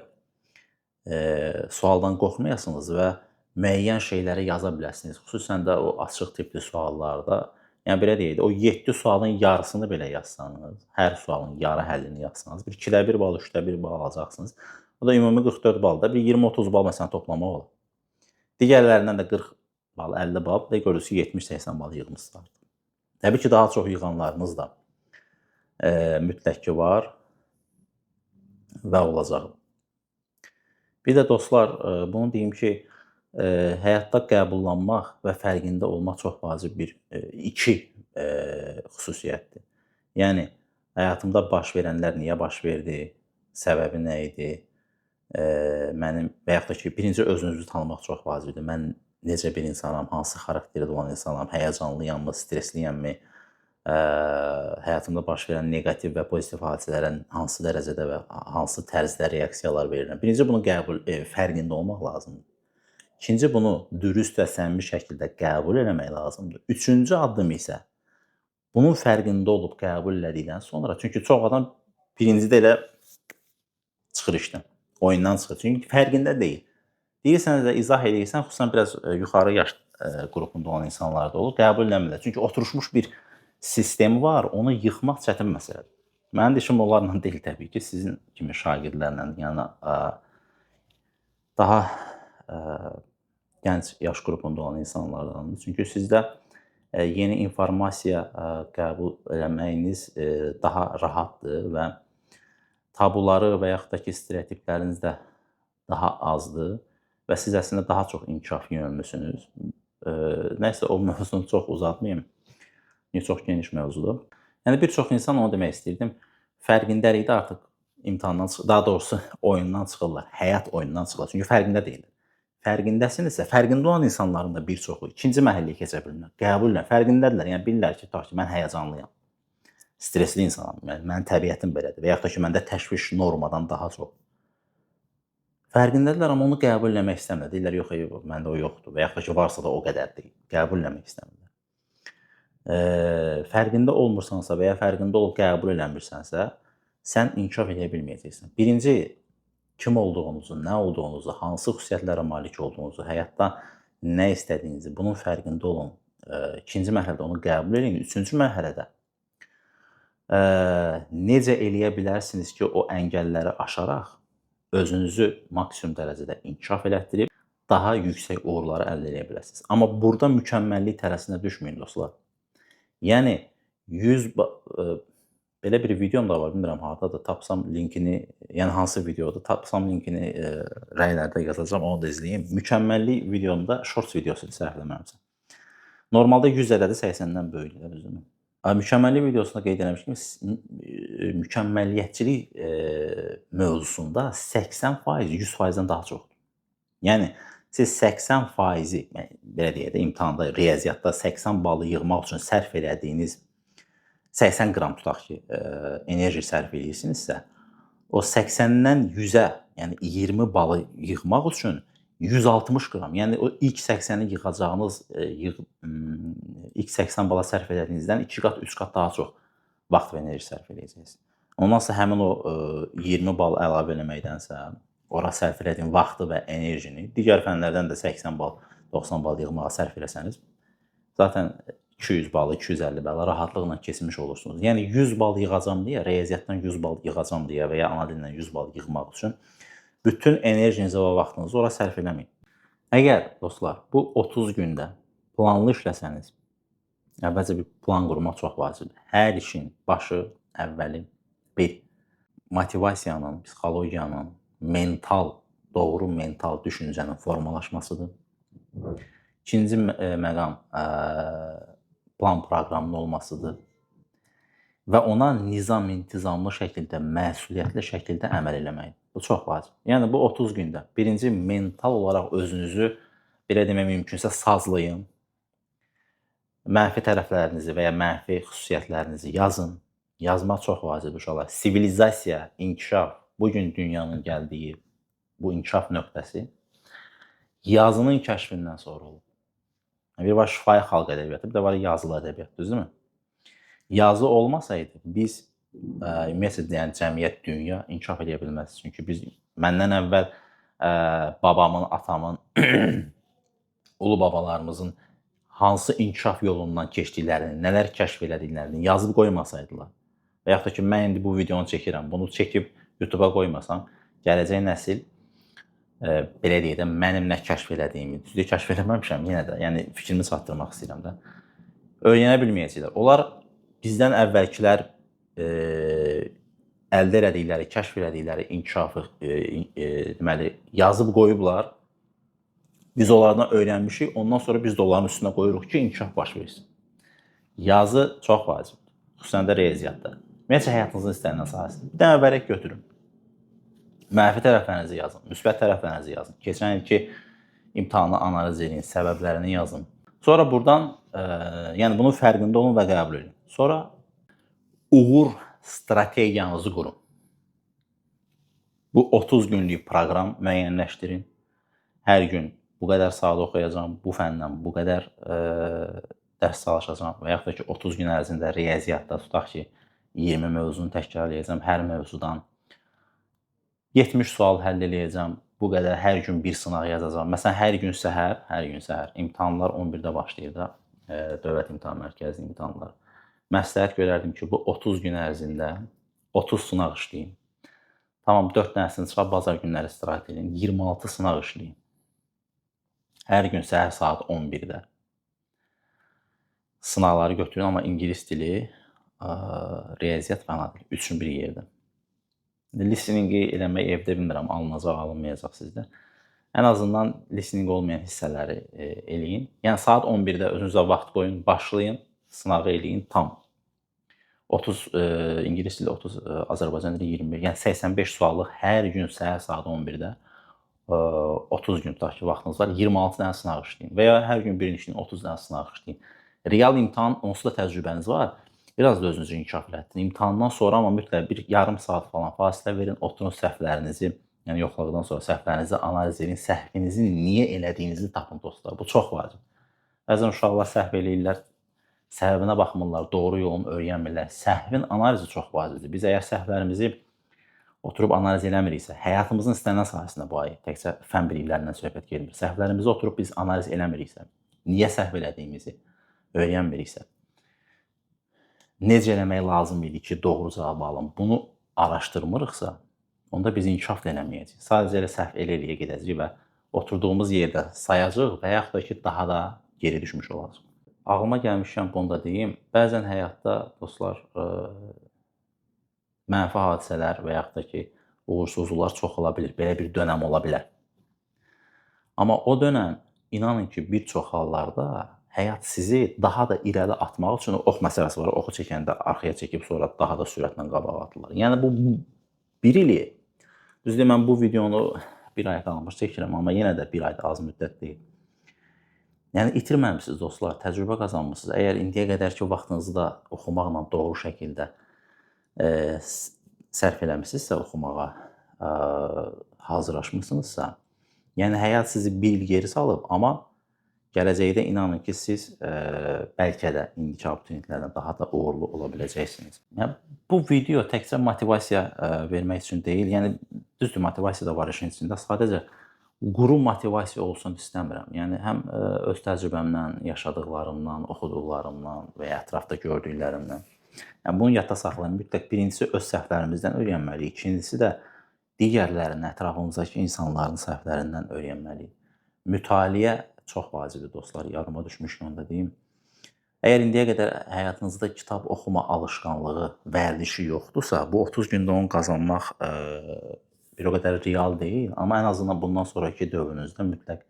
sualdan qorxmayasınız və müəyyən şeyləri yaza biləsiniz. Xüsusən də o açıq tipli suallarda. Yəni belə deyək də, o 7 sualın yarısını belə yazsanız, hər sualın yarı həllini yazsanız, bir 2-də 1 bal, 3-də 1 bal alacaqsınız. O da ümumi 44 balda bir 20-30 bal məsələn toplamaq olar. Digərlərindən də 40 bal, 50 bal və görürsünüz ki, 70-80 bal yığmışsınız. Təbii ki, daha çox yığanlarınız da mütləq ki var və olacaq. Bir də dostlar, bunu deyim ki, həyatda qəbullanmaq və fərqində olmaq çox vacib iki xüsusiyyətdir. Yəni, həyatımda baş verənlər niyə baş verdi, səbəbi nə idi, mənim və yaxud da ki, birinci özünüzü tanımaq çox vacibdir. Mən necə bir insanam, hansı xarakterdə olan insanam, həyəcanlıyam, stresliyəmmi, həyatımda baş verən neqativ və pozitiv hadisələrə hansı dərəcədə və hansı tərzdə reaksiyalar verirəm. Birinci, bunu fərqində olmaq lazımdır. İkinci, bunu dürüst və səmimi şəkildə qəbul eləmək lazımdır. Üçüncü addım isə bunun fərqində olub qəbul elədikdən sonra, çünki çox adam birincidə elə çıxır işdən, oyundan çıxır. Çünki fərqində deyil. Deyirsənsə də izah edirsən, xüsusən biraz yuxarı yaş qrupunda olan insanlarda olur, qəbul eləmirlər. Çünki oturmuş bir sistemi var, onu yıxmaq çətin məsələdir. Mənim də işim onlarla deyil təbii ki, sizin kimi şagirdlərlə, yəni daha gənc yaş qrupunda olan insanlardan. Çünki sizdə yeni informasiya qəbul eləməyiniz daha rahatdır və tabuları və yaxud da ki, stereotipləriniz də daha azdır və siz əslində daha çox inkişaf yönlüsünüz. Nəysə, o mövzunu çox uzatmayayım. Çox geniş mövzudur. Yəni, bir çox insan onu demək istəyirdim, fərqindəlikdə artıq imtahandan çıxır, daha doğrusu oyundan çıxırlar, həyat oyundan çıxırlar. Çünki fərqində deyirlər. Fərqindəsinizsə, fərqində olan insanların da bir çoxu ikinci mərhələyə keçə bilmirlər. Qəbullə, fərqindədirlər. Yəni, bilirlər ki, mən həyəcanlıyam, stresli insanam, mənim təbiətim belədir və yaxud da ki, məndə təşviş normadan daha çox. Fərqindədirlər, amma onu qəbul eləmək istəmirlər. Deyirlər, yox, məndə o yoxdur və yaxud da ki, varsa da o qədər deyil. Qəbul eləmək istəmirlər. Fərqində olmursansa və ya fərqində olub qəbul eləmirsənsə, sən inkişaf edə bilməyəcəksən. Birinci, kim olduğunuzu, nə olduğunuzu, hansı xüsusiyyətlərə malik olduğunuzu, həyatda nə istədiyinizi, bunun fərqində olun. İkinci mərhələdə onu qəbul edin. Üçüncü mərhələdə necə eləyə bilərsiniz ki, o əngəlləri aşaraq özünüzü maksimum dərəcədə inkişaf elətdirib daha yüksək uğurları əldə edə biləsiniz. Amma burada mükəmməllik tərəsinə düşməyin, dostlar. Yəni, belə bir videom da var, bilmirəm haradadır, tapsam linkini, yəni hansı videodur, tapsam linkini rəylərdə yazacağam, onu da izləyin. Mükəmməllik videomda shorts videosudur, səhv eləmirəmsə. Normalda 100 ədədi 80-dən böyükdür, düzdürmü? Mükəmməllik videosunda qeyd eləmişdim, mükəmməlliyətçilik mövzusunda 80% 100%-dən daha çoxdur. Yəni, siz 80%, belə deyək də, imtahanda, riyaziyyatda 80 balı yığmaq üçün sərf elədiyiniz 80 qram tutaq ki, enerji sərf edirsinizsə, o 80-dən 100-ə, yəni 20 balı yığmaq üçün 160 qram, yəni o ilk 80-i yığacağınız, ilk 80 bala sərf elədiyinizdən 2 qat, 3 qat daha çox vaxt və enerji sərf eləyəcəksiniz. Ondan sonra həmin o 20 bal əlavə eləməkdənsə, ora sərf elədiyin vaxtı və enerjini, digər fənlərdən də 80 bal, 90 bal yığmağa sərf eləsəniz, zaten 200 balı, 250 balı rahatlıqla keçmiş olursunuz. Yəni 100 bal yığacam deyə, riyaziyyatdan 100 bal yığacam deyə və ya ana dildən 100 bal yığmaq üçün bütün enerjinizi və vaxtınızı ora sərf eləməyin. Əgər, dostlar, bu 30 gündə planlı işləsəniz, əvvəlcə bir plan qurmaq çox vacibdir. Hər işin başı, əvvəli bir motivasiyanın, psixologiyanın, doğru mental düşüncənin formalaşmasıdır. İkinci məqam plan proqramının olmasıdır və ona nizam-intizamlı şəkildə, məsuliyyətli şəkildə əməl eləmək. Bu çox vacib. Yəni, bu 30 gündə birinci mental olaraq özünüzü, belə demək mümkünsə, sazlayın. Mənfi tərəflərinizi və ya mənfi xüsusiyyətlərinizi yazın. Yazmaq çox vacibdir uşaqlar. Sivilizasiya, inkişaf, bu gün dünyanın gəldiyi bu inkişaf nöqtəsi yazının kəşfindən sonra olub. Bir var şifahi xalq ədəbiyyatı, bir də var yazılı ədəbiyyat, düzdürmü? Yazı olmasaydı biz ümumiyyətlə yəni cəmiyyət, dünya inkişaf edə bilməz. Çünki biz məndən əvvəl babamın, atamın, ulu babalarımızın hansı inkişaf yolundan keçdiklərini, nələr kəşf elədiklərini yazıb qoymasaydılar və yaxud da ki, mən indi bu videonu çəkirəm, bunu çəkib YouTube-a qoymasam, gələcək nəsil belə deyək də, mənim nə kəşf elədiyimi, düzdür, kəşf eləməmişəm yenə də, yəni fikrimi çatdırmaq istəyirəm də, öyrənə bilməyəcəklər. Onlar bizdən əvvəlkilər əldə elədikləri, kəşf elədikləri inkişafı deməli, yazıb qoyublar. Biz onlardan öyrənmişik, ondan sonra biz də onların üstünə qoyuruq ki, inkişaf baş versin. Yazı çox vacibdir, xüsusən də riyaziyyatda. Ümumiyyətlə, həyatınızın istənilən sahəsində. Bir dənə vərəq götürün. Mənfi tərəflərinizi yazın, müsbət tərəflərinizi yazın. Keçən ilki imtahanı analiz edin, səbəblərini yazın. Sonra buradan, yəni bunun fərqində olun və qəbul edin. Sonra uğur strategiyanızı qurun. Bu 30 günlük proqram müəyyənləşdirin. Hər gün bu qədər saat oxuyacağam, bu fəndən bu qədər dərs çalışacağam və yaxud da ki, 30 gün ərzində riyaziyyatda tutaq ki, 20 mövzunu təkrarlayacağam, hər mövzudan 70 sual həll eləyəcəm, bu qədər hər gün bir sınaq yazacağam. Məsələn, hər gün səhər imtahanlar 11-də başlayır da, Dövlət İmtahan Mərkəzinin imtahanları. Məsləhət görərdim ki, bu 30 gün ərzində 30 sınaq işləyin. Tamam, 4 dənəsini çıxar, bazar günləri istirahət edin, 26 sınaq işləyin. Hər gün səhər saat 11-də sınaqları götürün, amma ingilis dili, riyaziyyat və ana dili, üçün bir yerdə. Listeningi eləmək evdə bilmirəm, alınacaq, alınmayacaq sizdə. Ən azından listening olmayan hissələri eləyin. Yəni, saat 11-də özünüzə vaxt qoyun, başlayın, sınağı eləyin, tam. 30 ingilis dili, 30 Azərbaycan dili 21, yəni 85 suallıq hər gün səhər saat 11-də 30 gün tutaq ki, vaxtınız var, 26 dənə sınaq işləyin və ya hər gün birini işləyin, 30 dənə sınaq işləyin. Real imtahan, onsuz da təcrübəniz var, biraz da özünüzü inkişaf elətdirin. İmtahandan sonra amma mütləq bir yarım saat falan fasilə verin, oturun səhvlərinizi, yəni yoxladıqdan sonra səhvlərinizi analiz edin, səhvinizi niyə elədiyinizi tapın dostlar, bu çox vacib. Bəzən uşaqlar səhv eləyirlər, səbəbinə baxmırlar, doğru yolunu öyrənmirlər. Səhvin analizi çox vacibdir. Biz əgər səhvlərimizi oturub analiz eləmiriksə, həyatımızın istənilən sahəsində bu ayı, təkcə fən biliklərindən söhbət gelmir. Səhvlərimizi oturub biz analiz eləmiriksə, niyə səhv elədiyimizi öyrənmiriksə, necə eləmək lazım idi ki, doğru cavabı alın, bunu araşdırmırıqsa, onda biz inkişaf da eləməyəcəyik. Sadəcə elə səhv eləyə gedəcəyik və oturduğumuz yerdə sayacaq və yaxud da ki, daha da geri düşmüş olacaq. Ağlıma gəlmişkən bunu da deyim, bəzən həyatda dostlar, mənfi hadisələr və yaxud da ki, uğursuzluqlar çox ola bilir, belə bir dönəm ola bilər. Amma o dönəm, inanın ki, bir çox hallarda həyat sizi daha da irəli atmaq üçün ox məsələsi var. Oxu çəkəndə arxaya çəkib sonra daha da sürətlə qabağa atırlar. Yəni bu bir ili, düzdür, mən bu videonu bir ay qalmış çəkirəm, amma yenə də bir ayda az müddət deyil. Yəni itirməmisiniz dostlar, təcrübə qazanmışsınız. Əgər indiyə qədər ki, vaxtınızı da oxumaqla doğru şəkildə sərf eləmişsinizsə oxumağa, hazırlaşmışsınızsa, yəni həyat sizi bir il geri salıb, amma gələcəkdə inanın ki, siz bəlkə də indiki abituriyentlərdən daha da uğurlu ola biləcəksiniz. Yəni, bu video təkcə motivasiya vermək üçün deyil, yəni düzdür, motivasiya da var işin içində, sadəcə quru motivasiya olsun istəmirəm. Yəni, həm öz təcrübəmdən, yaşadıqlarımdan, oxuduqlarımdan və ya ətrafda gördüklərimdən. Yəni, bunu yadda saxlayın. Mütləq birincisi öz səhvlərimizdən öyrənməliyik. İkincisi də digərlərinin, ətrafımızdakı insanların səhvlərindən öyrənməliyik. Mütaliə çox vacibdir dostlar. Yarıma düşmüşkən də deyim. Əgər indiyə qədər həyatınızda kitab oxuma alışqanlığı, vərdişi yoxdursa, bu 30 gündə onu qazanmaq bir o qədər real deyil. Amma ən azından bundan sonraki dövrünüzdə mütləq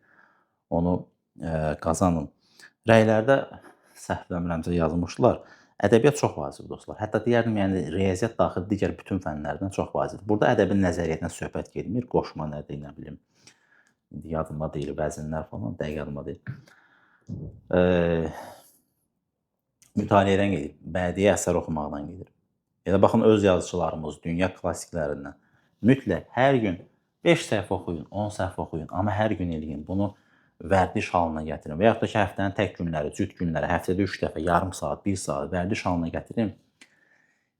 onu qazanın. Rəylərdə səhvləmirəmsə yazmışlar. Ədəbiyyat çox vacibdir dostlar. Hətta deyərdim, yəni riyaziyyat daxil digər bütün fənlərdən çox vacibdir. Burada ədəbin nəzəriyyətindən söhbət gelmir. Qoşma nədir, nə bilim. İndi yadıma deyil, vəzinlər falan, dəqiq yadıma deyil. Mütaliədən gedir, bədii əsər oxumaqdan gedir. Elə baxın öz yazıçılarımız dünya klassiklərindən mütləq hər gün 5 səhifə oxuyun, 10 səhifə oxuyun, amma hər gün eləyin. Bunu vərdiş halına gətirin və yaxud da ki, həftənin tək günləri, cüt günləri, həftədə 3 dəfə, yarım saat, 1 saat vərdiş halına gətirin.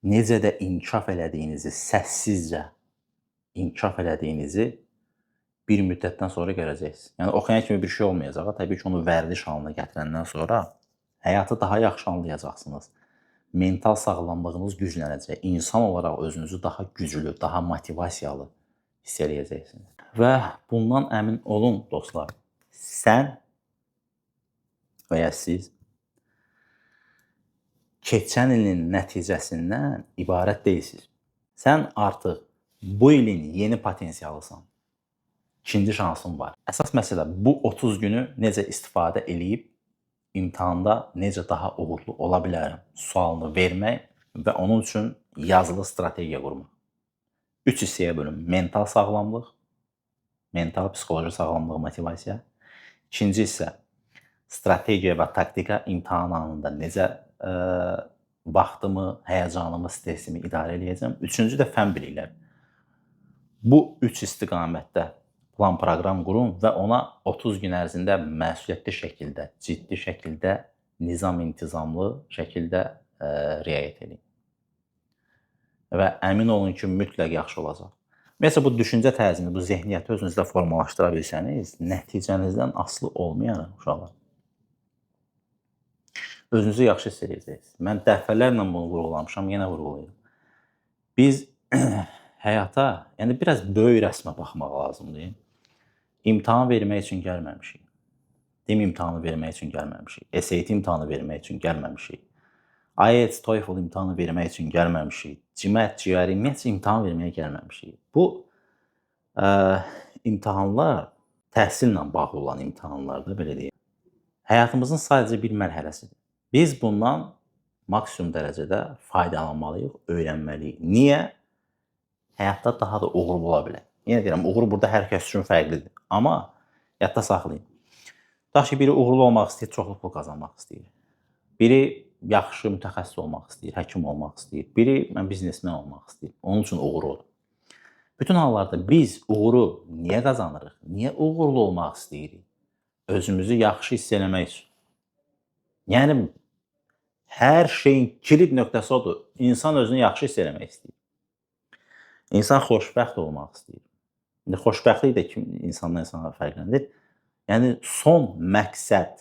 Necə də inkişaf elədiyinizi, səssizcə inkişaf elədiyinizi bir müddətdən sonra görəcəksiniz. Yəni oxuyan kimi bir şey olmayacaq. Təbii ki, onu vərdiş halına gətirəndən sonra həyatı daha yaxşı anlayacaqsınız. Mental sağlamlığınız güclənəcək. İnsan olaraq özünüzü daha güclü, daha motivasiyalı hiss eləyəcəksiniz. Və bundan əmin olun dostlar, sən və ya siz keçən ilin nəticəsindən ibarət deyilsiniz. Sən artıq bu ilin yeni potensialısan. İkinci şansın var. Əsas məsələ bu 30 günü necə istifadə eləyib imtahanda necə daha uğurlu ola bilərəm sualını vermək və onun üçün yazılı strategiya qurmaq. 3 hissəyə bölün. Mental sağlamlıq, mental psixoloji sağlamlıq, motivasiya. İkinci hissə strategiya və taktika imtahan anında necə vaxtımı, həyəcanımı, stressimi idarə edəcəm. Üçüncü də fən biliklər. Bu 3 istiqamətdə plan proqram qurun və ona 30 gün ərzində məsuliyyətli şəkildə, ciddi şəkildə, nizam-intizamlı şəkildə riayət edin. Və əmin olun ki, mütləq yaxşı olacaq. Məsələn, bu düşüncə tərzini, bu zehniyyəti özünüzdə formalaşdıra bilsəniz, nəticənizdən asılı olmayaraq uşaqlar, özünüzü yaxşı hiss edəcəksiniz. Mən dəfələrlə bunu vurğulamışam, yenə vurğulayıram. Biz həyata, yəni biraz böyük rəsmə baxmaq lazımdır. İmtahan vermək üçün gəlməmişik. DİM imtahanı vermək üçün gəlməmişik. SAT imtahanı vermək üçün gəlməmişik. IELTS, TOEFL imtahanı vermək üçün gəlməmişik. CMAT, GRE, ümumiyyətcə imtahan verməyə gəlməmişik. Bu imtahanlar təhsillə bağlı olan imtahanlardır, belə deyək. Həyatımızın sadəcə bir mərhələsidir. Biz bundan maksimum dərəcədə faydalanmalıyıq, öyrənməliyik. Niyə? Həyatda daha da uğurlu ola bilər. Yenə deyirəm, uğur burada hər kəs üçün fərqlidir. Amma yadda saxlayın. Tutaq ki, biri uğurlu olmaq istəyir, çoxlu pul qazanmaq istəyir. Biri yaxşı mütəxəssis olmaq istəyir, həkim olmaq istəyir. Biri biznesmen olmaq istəyir. Onun üçün uğur olur. Bütün hallarda biz uğuru niyə qazanırıq? Niyə uğurlu olmaq istəyirik? Özümüzü yaxşı hiss eləmək üçün. Yəni, hər şeyin kilit nöqtəsi odur. İnsan özünü yaxşı hiss eləmək istəyir. İnsan xoşbəxt olmaq istəyir. İndi xoşbəxtlik də insandan insana fərqlənir. Yəni, son məqsəd,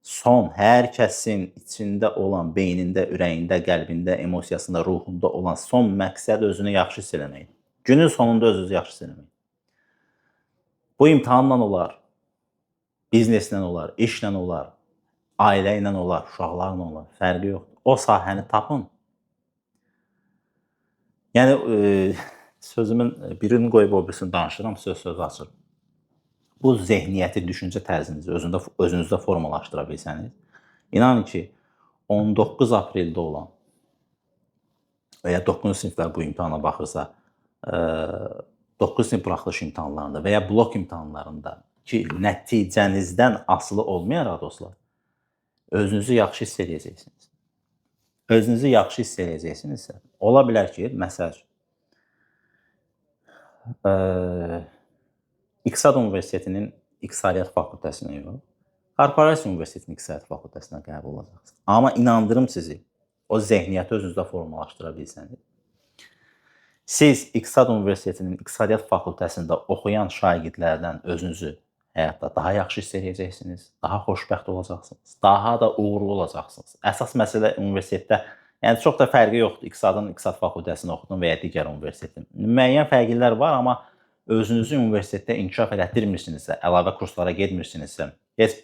son hər kəsin içində olan, beynində, ürəyində, qəlbində, emosiyasında, ruhunda olan son məqsəd özünü yaxşı hiss eləmək. Günün sonunda özünüzü yaxşı hiss eləmək. Bu imtahanla olar, bizneslə olar, işlə olar, ailə ilə olar, uşaqlarla olar, fərqi yoxdur. O sahəni tapın. Yəni, sözümün birini qoyub o birisini danışıram, söz açır. Bu zehniyyəti, düşüncə tərzinizi özünüzdə formalaşdıra bilsəniz, inanın ki, 19 apreldə olan və ya 9-cu siniflər bu imtahana baxırsa, 9-cu sinif buraxılış imtahanlarında və ya blok imtahanlarında ki, nəticənizdən asılı olmayaraq dostlar, özünüzü yaxşı hiss edəcəksiniz. Özünüzü yaxşı hiss edəcəksinizsə, ola bilər ki, məsəl İqtisad Universitetinin İqtisadiyyat fakültəsinə yox, Korporasiya Universitetinin İqtisadiyyat fakültəsinə qəbul olacaqsınız. Amma inandırım sizi, o zehniyyəti özünüzdə formalaşdıra bilsəniz, siz İqtisad Universitetinin İqtisadiyyat fakültəsində oxuyan şagirdlərdən özünüzü həyatda daha yaxşı hiss edəcəksiniz, daha xoşbəxt olacaqsınız, daha da uğurlu olacaqsınız. Əsas məsələ universitetdə, yəni çox da fərqi yoxdur. İqtisad fakültəsini oxudun və ya digər universitetin. Müəyyən fərqlər var, amma özünüzü universitetdə inkişaf elətdirmirsinizsə, əlavə kurslara getmirsinizsə,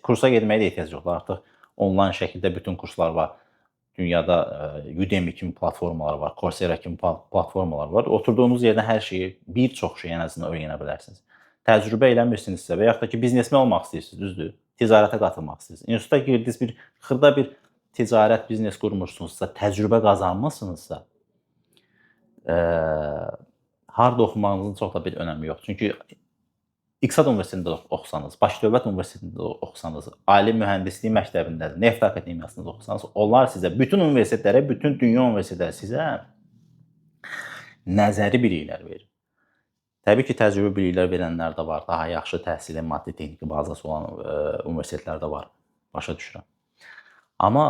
kursa getməyə də ehtiyac yoxdur. Artıq onlayn şəkildə bütün kurslar var. Dünyada Udemy kimi platformalar var, Coursera kimi platformalar var. Oturduğunuz yerdən hər şeyi, bir çox şey ən azından öyrənə bilərsiniz. Təcrübə eləmirsinizsə və yaxud da ki, biznesmen olmaq istəyirsiniz, düzdür, ticarətə qatılmaq istəyirsiniz. İnstituta girdiniz, xırda bir ticarət, biznes qurmursunuzsa, təcrübə qazanmısınızsa, harada oxumağınızın çox da bir önəmi yoxdur. Çünki İqtisad Universitetində oxusanız, Baş Dövlət Universitetində oxusanız, Ali Mühəndislik Məktəbində, Neft Akademiyasında oxusanız, onlar sizə, bütün universitetlərə, bütün dünya universitetləri sizə nəzəri biliklər verir. Təbii ki, təcrübə biliklər verənlər də var, daha yaxşı təhsili, maddi texniki bazası olan universitetlər də var, başa düşürəm. Amma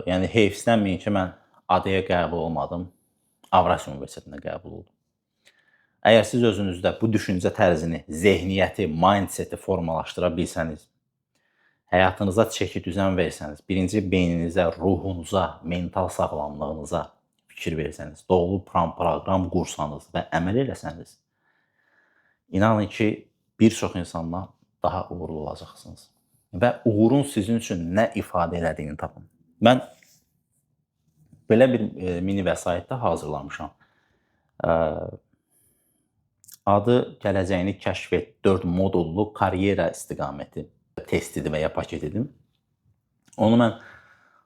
yəni heyfslənməyin ki, mən ADya qəbul olmadım, Avrasiya Universitetinə qəbul oldum. Əgər siz özünüzdə bu düşüncə tərzini, zehniyyəti, mindseti formalaşdıra bilsəniz, həyatınıza çeki düzən versəniz, birinci beyninizə, ruhunuza, mental sağlamlığınıza fikir versəniz, doğru proqram qursanız və əməl eləsəniz, inanın ki, bir çox insandan daha uğurlu olacaqsınız. Və uğurun sizin üçün nə ifadə elədiyini tapın. Mən belə bir mini vəsaitdə hazırlamışam. Adı gələcəyini kəşf et 4 modullu karyera istiqaməti testidir və ya paketidir. Onu mən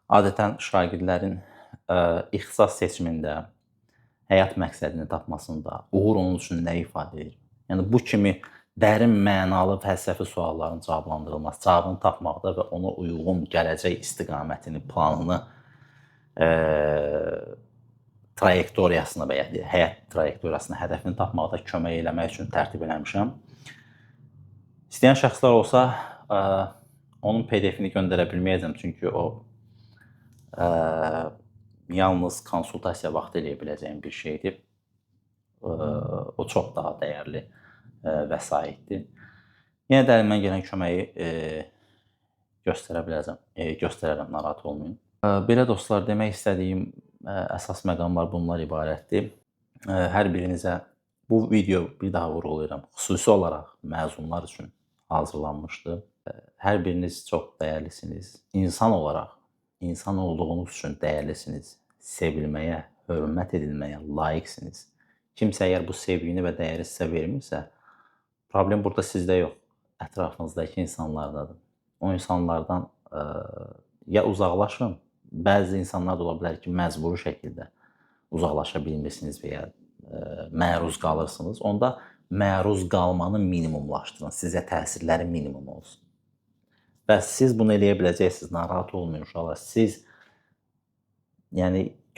adətən şagirdlərin ixtisas seçimində, həyat məqsədini tapmasında, uğur onun üçün nə ifadə edir? Yəni bu kimi dərin mənalı fəlsəfi sualların cavablandırılması, cavabını tapmaqda və ona uyğun gələcək istiqamətini, planını, trayektoriyasını və ya həyat trayektoriyasını, hədəfini tapmaqda kömək eləmək üçün tərtib eləmişəm. İstəyən şəxslər olsa, onun PDF-ini göndərə bilməyəcəm, çünki o yalnız konsultasiya vaxtı eləyə biləcəyim bir şeydir. O çox daha dəyərli vəsaitdir. Yenə də əlimdən gələn köməyi göstərərəm, narahat olmayın. Belə dostlar, demək istədiyim əsas məqamlar bunlar ibarətdir. Hər birinizə bu video, bir daha vurğulayıram, xüsusi olaraq məzunlar üçün hazırlanmışdır. Hər biriniz çox dəyərlisiniz. İnsan olaraq, insan olduğunuz üçün dəyərlisiniz. Sevilməyə, hörmət edilməyə layiqsiniz. Kimsə əgər bu sevgini və dəyəri sizə vermirsə, problem burada sizdə yox, ətrafınızdakı insanlardadır. O insanlardan ya uzaqlaşın, bəzi insanlar da ola bilər ki, məcburi şəkildə uzaqlaşa bilmirsiniz və ya məruz qalırsınız. Onda məruz qalmanı minimumlaşdırın, sizə təsirləri minimum olsun. Və siz bunu eləyə biləcəksiniz, narahat olmayın uşaqlar. Siz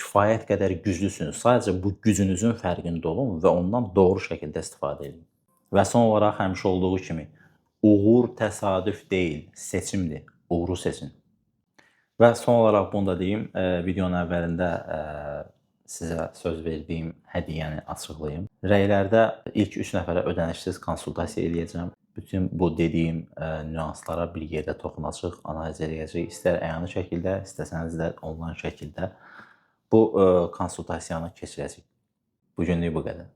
kifayət qədər güclüsünüz. Sadəcə bu gücünüzün fərqində olun və ondan doğru şəkildə istifadə edin. Və son olaraq həmişə olduğu kimi, uğur təsadüf deyil, seçimdir. Uğuru seçin. Və son olaraq bunu da deyim, videonun əvvəlində sizə söz verdiyim hədiyyəni açıqlayım. Rəylərdə ilk 3 nəfərə ödənişsiz konsultasiya eləyəcəm. Bütün bu dediyim nüanslara bir yerdə toxunacaq, analiz eləyəcək. İstər əyani şəkildə, istəsəniz də onlayn şəkildə bu konsultasiyanı keçirəcək. Bu günlük bu qədər.